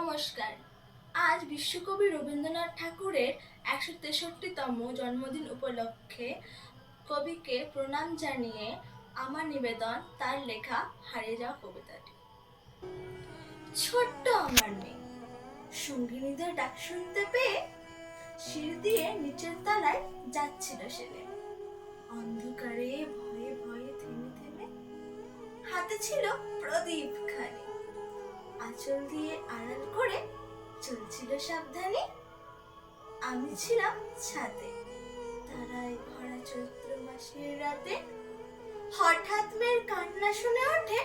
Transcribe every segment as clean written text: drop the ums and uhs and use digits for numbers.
নমস্কার। আজ বিশ্বকবি রবীন্দ্রনাথ ঠাকুরের ১৬৩তম জন্মদিন উপলক্ষে কবিকে প্রণাম জানিয়ে আমার নিবেদন তার লেখা হারিয়ে যাওয়া কবিতাটি। ছোট্ট আমার মেয়ে সঙ্গিনীদের ডাক শুনতে পেয়ে সিঁড়ি দিয়ে নিচের তলায় যাচ্ছিল সেদিন। অন্ধকারে ভয়ে ভয়ে থেমে থেমে হাতে ছিল প্রদীপ খানি, আঁচল দিয়ে আড়াল করে চলছিল সাবধানে। আমি ছিলাম ছাদে, তারায় ভরা চৈত্র মাসের রাতে। হঠাৎ মেয়ের কান্না শুনে ওঠে,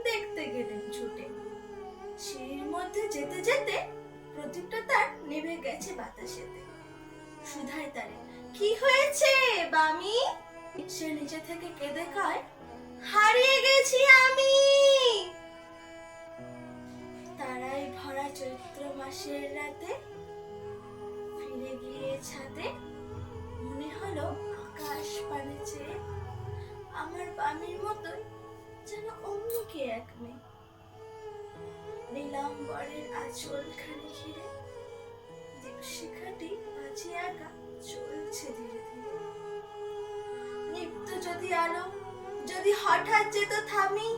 দেখতে গেলেন ছুটে। সিঁড়ির মধ্যে যেতে যেতে প্রদীপটা তার নিভে গেছে বাতাসেতে। সুধায় তারে, কি হয়েছে বামি? সে নিচে থেকে কেঁদে কয়, হারিয়ে গেছি আমি। তারাই ভরা চৈত্র মাসের রাতে ফিরে গিয়ে ছাদে মনে হলো আকাশ পানে চেয়ে আমার বামির মতোই যেন অন্য কে এক মেয়ে। নীলাম্বরের আঁচল খানি ঘিরে দীপশিখাটি বাজিয়ে আঁকা চলছে ধীরে ধীরে। নিত্য যদি আলো যদি হঠাৎ যেত থামি,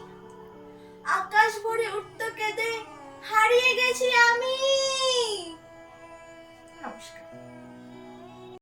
আকাশ ভরে উঠত কেঁদে, হারিয়ে গেছি আমি। নমস্কার।